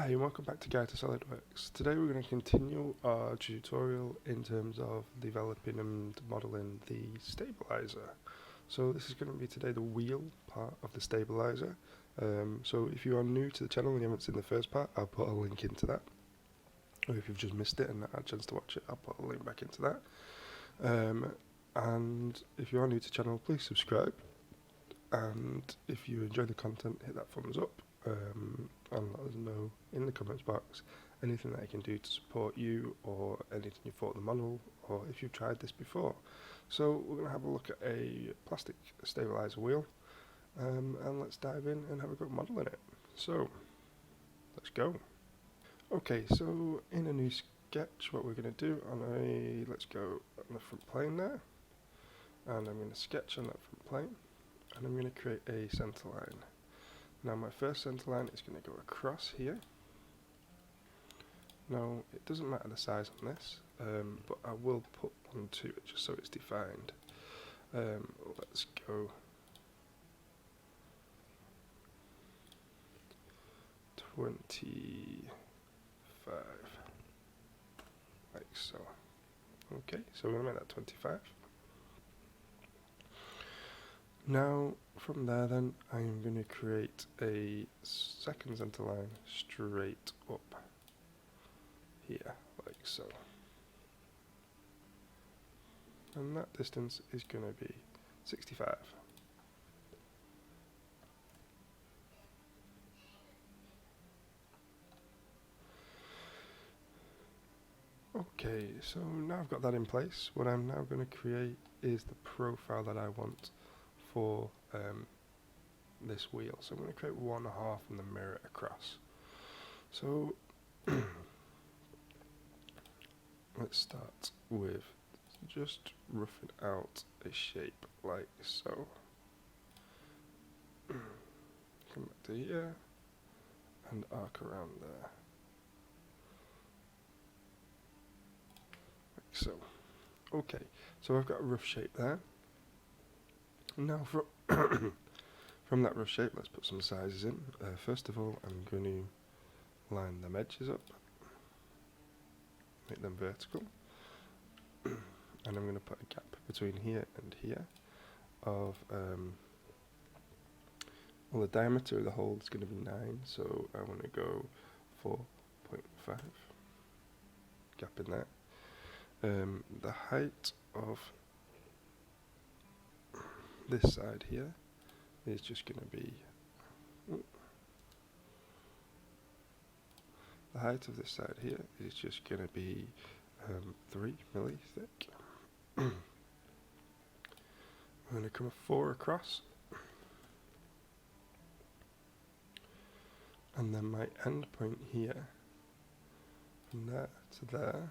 Hi and welcome back to Guide to Solidworks. Today we're going to continue our tutorial in terms of developing and modelling the stabilizer. So this is going to be today the wheel part of the stabilizer. So if you are new to the channel and you haven't seen the first part, I'll put a link into that. Or if you've just missed it and not had a chance to watch it, I'll put a link back into that. And if you are new to the channel, please subscribe. And if you enjoy the content, hit that thumbs up. And let us know in the comments box anything that I can do to support you, or anything you thought of the model, or if you've tried this before. So we're going to have a look at a plastic stabilizer wheel, and let's dive in and have a good model in it. So let's go. Okay, so in a new sketch, what we're going to do let's go on the front plane there, and I'm going to sketch on that front plane, and I'm going to create a center line. Now my first center line is going to go across here. Now it doesn't matter the size on this, but I will put one to it just so it's defined. Let's go 25, like so. Okay, so we're going to make that 25. Now from there then I'm going to create a second center line straight up here, like so. And that distance is going to be 65. Okay, so now I've got that in place, what I'm now going to create is the profile that I want for this wheel. So I'm going to create 1/2 and then mirror it across. So let's start with just roughing out a shape like so. Come back to here and arc around there, like so. Okay, so I've got a rough shape there. Now from that rough shape, let's put some sizes in. First of all, I'm going to line them edges up, make them vertical, and I'm going to put a gap between here and here of, well, the diameter of the hole is going to be 9, so I want to go 4.5, gap in there. The height of this side here is just going to be, the height of this side here is just going to be 3 milli thick. I'm going to come a 4 across, and then my end point here, from there to there,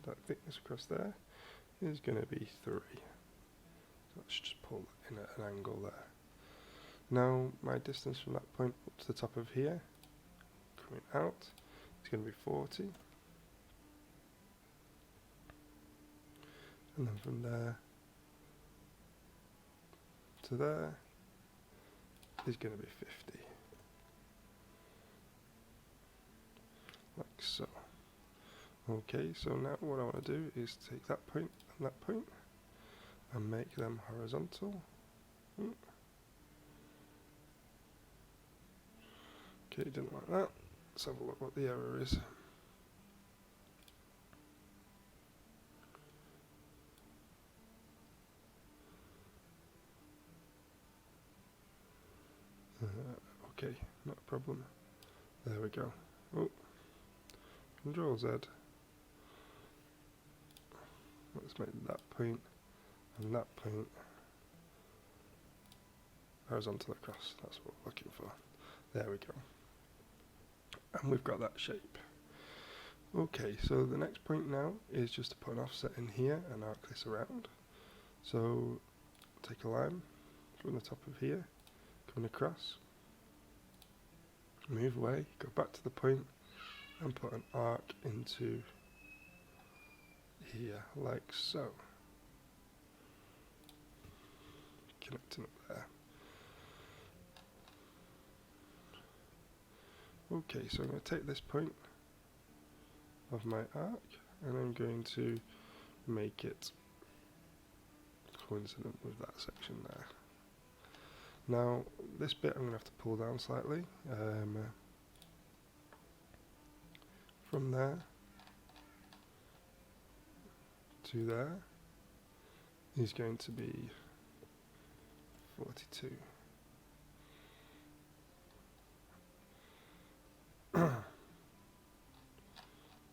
that thickness across there is going to be 3. So let's just pull in at an angle there. Now my distance from that point up to the top of here, coming out, is going to be 40. And then from there to there is going to be 50. Like so. Okay, so now what I want to do is take that point and that point and make them horizontal. Okay, didn't like that. Let's have a look what the error is. Okay, not a problem. There we go. Oh, Control Z. Let's make that point and that point horizontal across. That's what we're looking for. There we go. And we've got that shape. Okay, so the next point now is just to put an offset in here and arc this around. So take a line from the top of here, coming across, move away, go back to the point and put an arc into here, like so. Connecting up there. Okay, so I'm going to take this point of my arc and I'm going to make it coincident with that section there. Now this bit I'm going to have to pull down slightly. From there to there is going to be 42.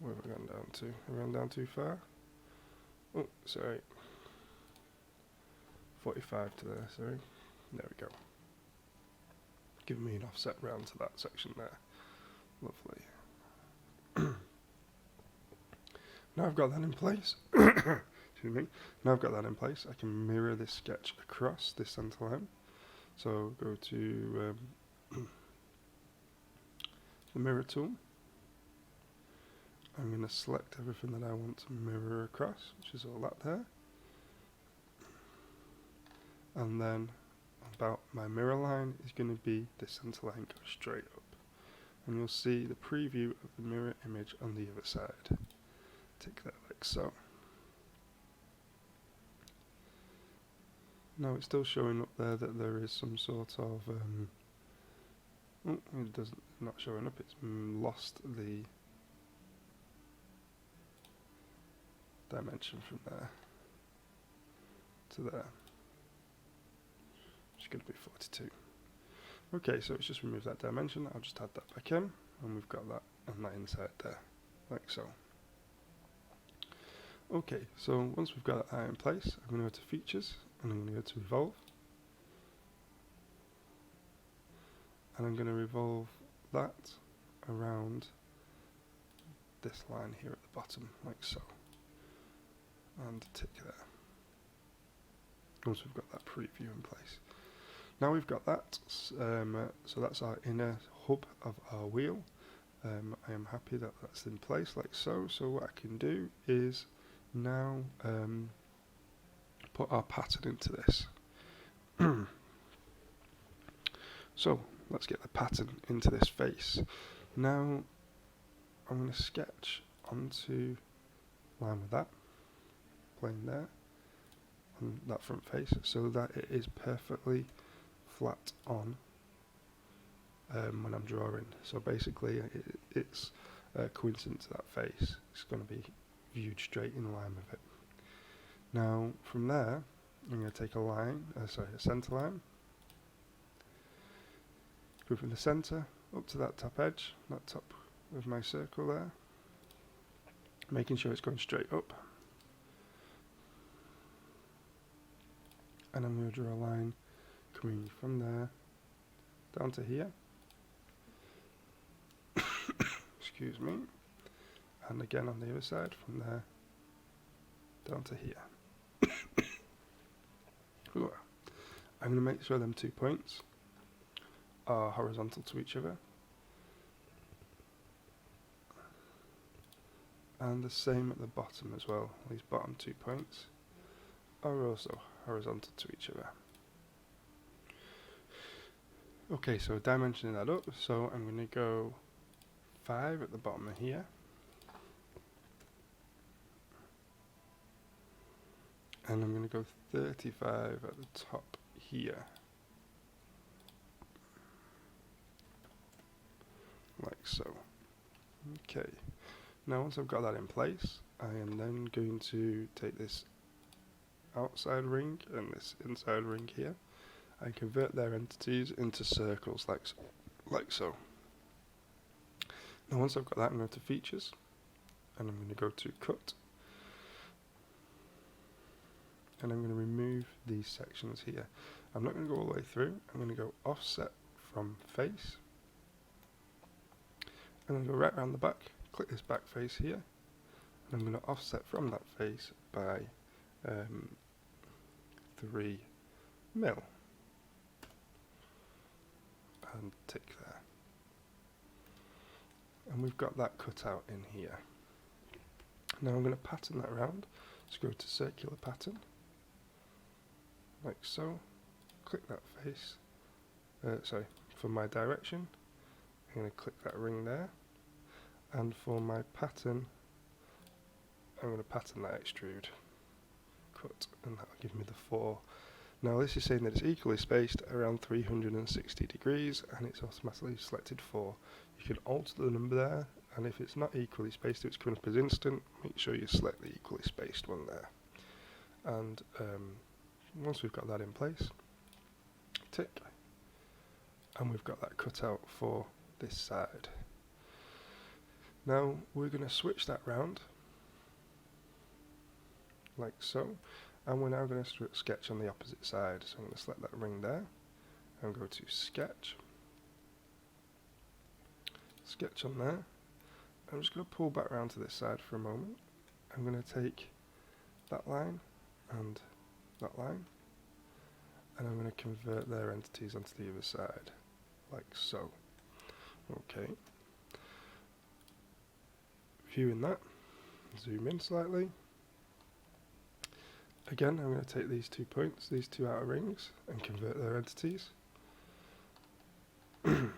Where have I gone down to? Have I gone down too far? Oh, sorry. 45 to there, sorry. There we go. Give me an offset round to that section there. Lovely. Now I've got that in place. Excuse me. Now I've got that in place, I can mirror this sketch across this centre line. So go to the mirror tool. I'm going to select everything that I want to mirror across, which is all that there. And then about my mirror line is going to be the centre line goes straight up. And you'll see the preview of the mirror image on the other side. Take that like so. Now it's still showing up there that there is some sort of oh, it doesn't, not showing up, it's lost the dimension from there to there, which is going to be 42. Okay, so it's just removed that dimension. I'll just add that back in, and we've got that on that inside there, like so. Okay, so once we've got that in place, I'm going to go to Features, and I'm going to go to Revolve, and I'm going to revolve that around this line here at the bottom, like so, and tick there. Once we've got that preview in place. Now we've got that, so that's our inner hub of our wheel. I am happy that that's in place like so. So what I can do is now put our pattern into this. So let's get the pattern into this face. Now I'm going to sketch onto line with that plane there on that front face so that it is perfectly flat on when I'm drawing. So basically it's coincident to that face. It's going to be viewed straight in line with it. Now from there I'm going to take a line, a centre line, go from the centre up to that top edge, that top of my circle there, making sure it's going straight up, and I'm going to draw a line coming from there down to here. Excuse me. And again on the other side from there down to here. I'm going to make sure them 2 points are horizontal to each other. And the same at the bottom as well. These bottom 2 points are also horizontal to each other. Okay, so dimensioning that up, so I'm going to go 5 at the bottom of here. And I'm going to go 35 at the top here. Like so. Okay. Now once I've got that in place, I am then going to take this outside ring and this inside ring here and convert their entities into circles like so. Now once I've got that, I'm going to Features and I'm going to go to Cut, and I'm going to remove these sections here. I'm not going to go all the way through, I'm going to go offset from face, and then go right around the back, click this back face here, and I'm going to offset from that face by 3 mil, and tick there. And we've got that cut out in here. Now I'm going to pattern that around, so go to Circular Pattern, like so, click that face, for my direction, I'm going to click that ring there, and for my pattern, I'm going to pattern that extrude cut, and that'll give me the 4. Now this is saying that it's equally spaced around 360 degrees, and it's automatically selected 4. You can alter the number there, and if it's not equally spaced, if it's coming up as instant, make sure you select the equally spaced one there. And once we've got that in place, tick, and we've got that cut out for this side. Now we're going to switch that round, like so, and we're now going to sketch on the opposite side. So I'm going to select that ring there, and go to sketch, sketch on there. I'm just going to pull back around to this side for a moment. I'm going to take that line and that line, and I'm going to convert their entities onto the other side, like so. Okay. Viewing that, zoom in slightly. Again, I'm going to take these 2 points, these 2 outer rings, and convert their entities. And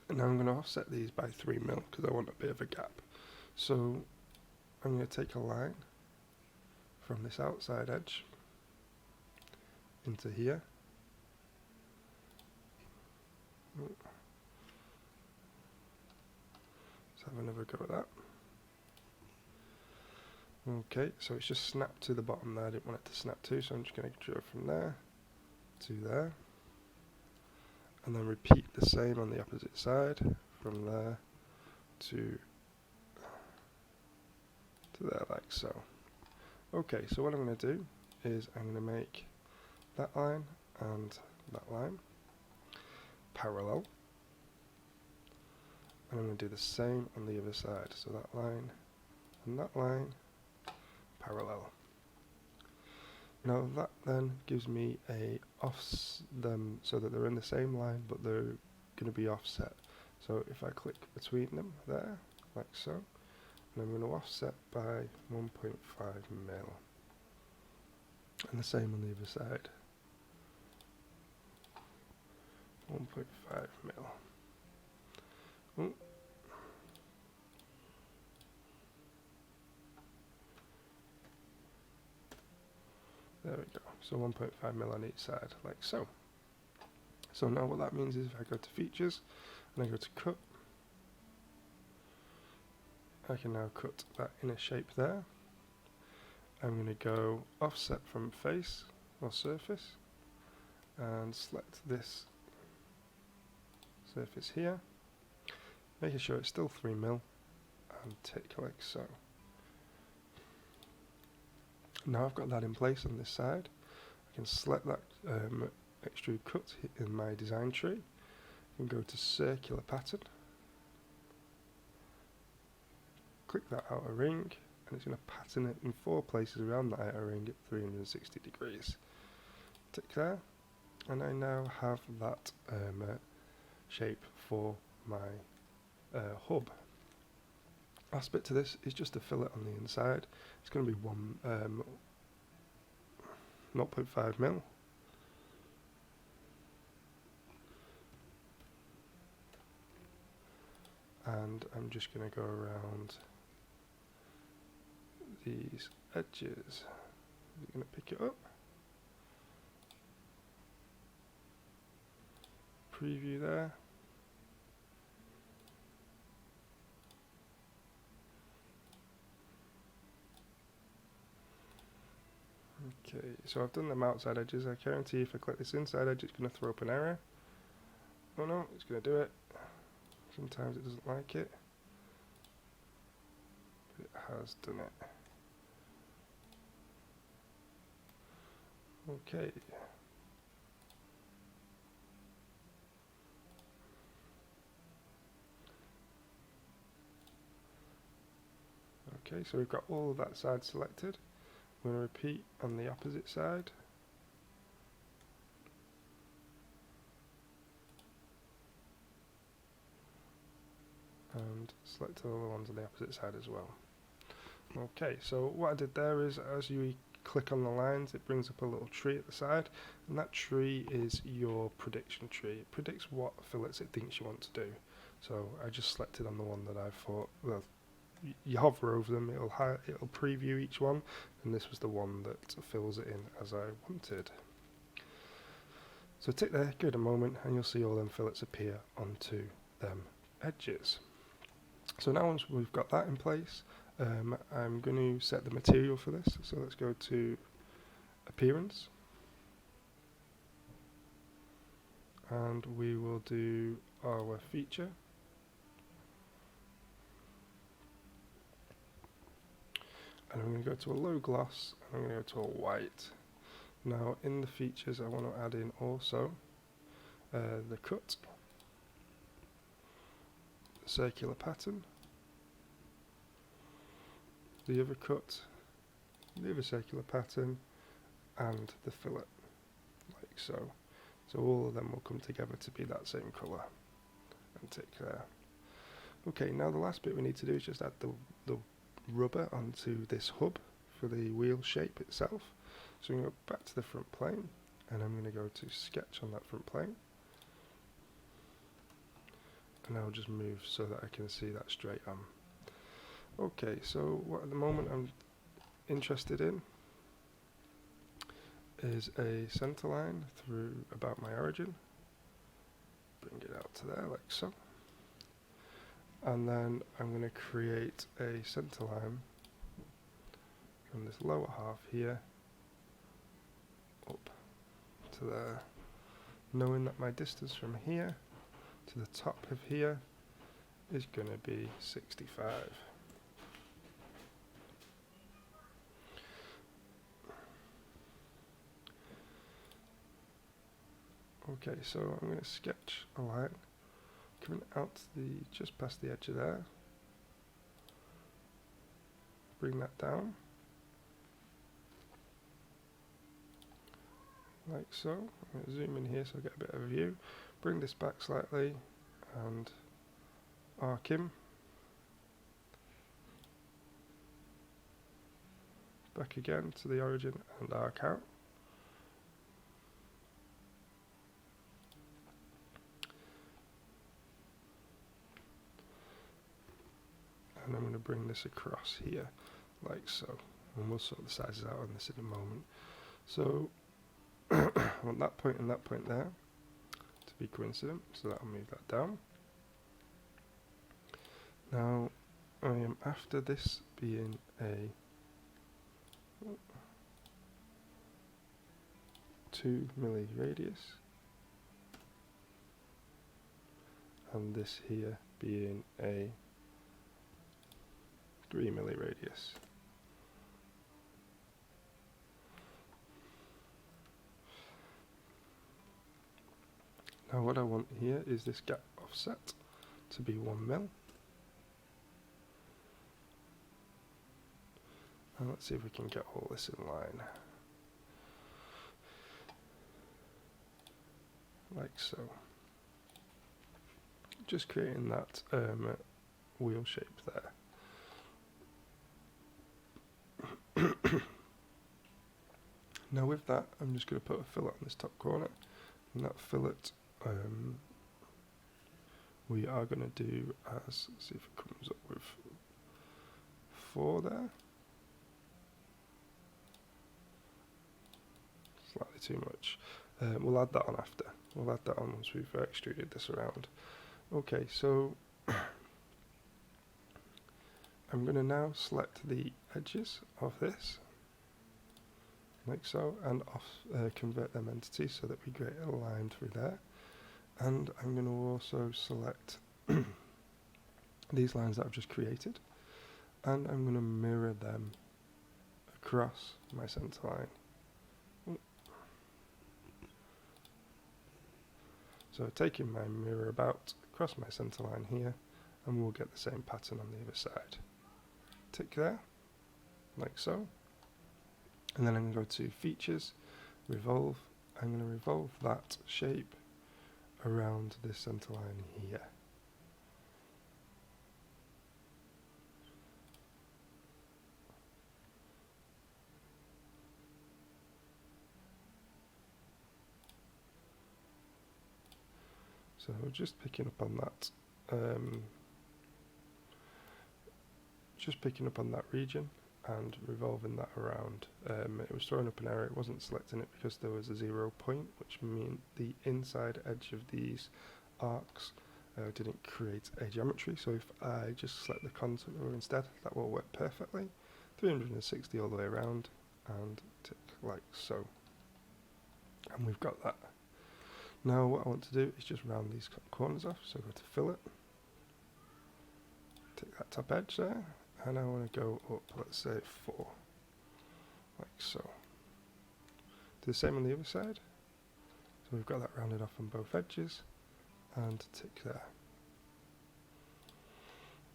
now I'm going to offset these by 3 mil because I want a bit of a gap. So I'm going to take a line from this outside edge into here. Let's have another go at that. Okay, so it's just snapped to the bottom there. I didn't want it to snap to, so I'm just going to draw from there to there, and then repeat the same on the opposite side, from there to there, like so. Okay, so what I'm going to do is I'm going to make that line and that line parallel, and I'm going to do the same on the other side. So that line and that line parallel. Now that then gives me a them so that they're in the same line, but they're going to be offset. So if I click between them there, like so, and I'm going to offset by 1.5 mil, and the same on the other side, 1.5 mil. Ooh. There we go, so 1.5 mil on each side, like so. So now what that means is if I go to features, and I go to cut, I can now cut that inner shape there. I'm going to go offset from face, or surface, and select this surface here, making sure it's still 3 mil, and tick like so. Now I've got that in place on this side, I can select that extrude cut in my design tree, and go to circular pattern, click that outer ring, and it's going to pattern it in 4 places around that outer ring at 360 degrees. Tick there, and I now have that shape for my hub. Last bit to this is just a fillet on the inside. It's going to be 0.5 mil. And I'm just going to go around these edges. I'm going to pick it up, preview there. Okay, so I've done them outside edges. I guarantee if I click this inside edge, it's going to throw up an error. Oh no, it's going to do it. Sometimes it doesn't like it, but it has done it. Okay. Okay, so we've got all of that side selected. I'm going to repeat on the opposite side. And select all the ones on the opposite side as well. Okay, so what I did there is, as you click on the lines, it brings up a little tree at the side, and that tree is your prediction tree. It predicts what fillets it thinks you want to do. So I just selected on the one that I thought, well, you hover over them, it'll preview each one, and this was the one that fills it in as I wanted. So tick there, give it a moment, and you'll see all them fillets appear onto them edges. So now once we've got that in place, I'm going to set the material for this. So let's go to Appearance, and we will do our feature. And I'm going to go to a low gloss, and I'm going to go to a white. Now in the features I want to add in also the cut, the circular pattern, the other cut, the other circular pattern, and the fillet, like so. So all of them will come together to be that same colour, and tick there. Okay, now the last bit we need to do is just add the rubber onto this hub for the wheel shape itself. So I'm going to go back to the front plane, and I'm going to go to sketch on that front plane, and I'll just move so that I can see that straight on. Okay, so what at the moment I'm interested in is a centre line through about my origin. Bring it out to there like so. And then I'm going to create a centre line from this lower half here up to there, knowing that my distance from here to the top of here is going to be 65. Okay, so I'm going to sketch a line coming out just past the edge of there. Bring that down like so. I'm going to zoom in here so I get a bit of a view. Bring this back slightly and arc him. Back again to the origin and arc out. And I'm going to bring this across here like so, and we'll sort the sizes out on this in a moment. So I want that point and that point there to be coincident, so that'll move that down. Now I am after this being a 2 milli radius, and this here being a 3 milli radius. Now what I want here is this gap offset to be 1 mil. And let's see if we can get all this in line. Like so. Just creating that wheel shape there. Now with that, I'm just going to put a fillet on this top corner, and that fillet we are going to do as, see if it comes up with 4 there. Slightly too much. We'll add that on after. We'll add that on once we've extruded this around. Okay, so I'm going to now select the edges of this, like so, and convert them entities so that we create a line through there. And I'm going to also select these lines that I've just created, and I'm going to mirror them across my centre line. So taking my mirror about across my centre line here, and we'll get the same pattern on the other side. Tick there, like so. And then I'm going to go to Features, Revolve. I'm going to revolve that shape around this centre line here. So just picking up on that, region and revolving that around. It was throwing up an error, it wasn't selecting it because there was a 0 point, which meant the inside edge of these arcs didn't create a geometry. So if I just select the contour instead, that will work perfectly. 360 all the way around and tick like so. And we've got that. Now what I want to do is just round these corners off, so go to fillet, take that top edge there, and I want to go up, let's say 4, like so. Do the same on the other side, so we've got that rounded off on both edges, and tick there.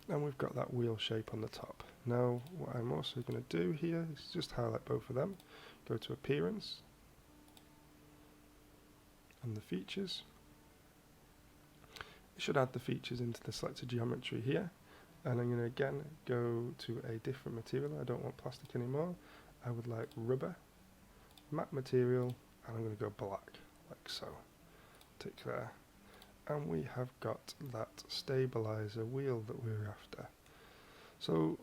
And we've got that wheel shape on the top. Now what I'm also going to do here is just highlight both of them, go to appearance, and the features. It should add the features into the selected geometry here, and I'm going to again go to a different material. I don't want plastic anymore, I would like rubber, matte material, and I'm going to go black, like so. Tick there. And we have got that stabilizer wheel that we're after. So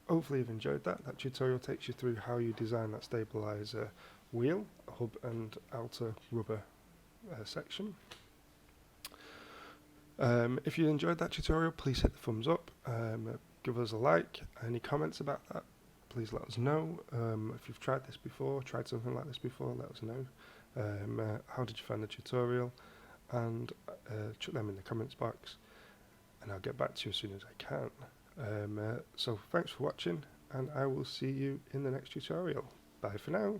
hopefully you've enjoyed that. That tutorial takes you through how you design that stabilizer wheel, hub and outer rubber section. If you enjoyed that tutorial, please hit the thumbs up, give us a like. Any comments about that, please let us know. If you've tried this before, tried something like this before, let us know. How did you find the tutorial? And chuck them in the comments box, and I'll get back to you as soon as I can. So thanks for watching, and I will see you in the next tutorial. Bye for now.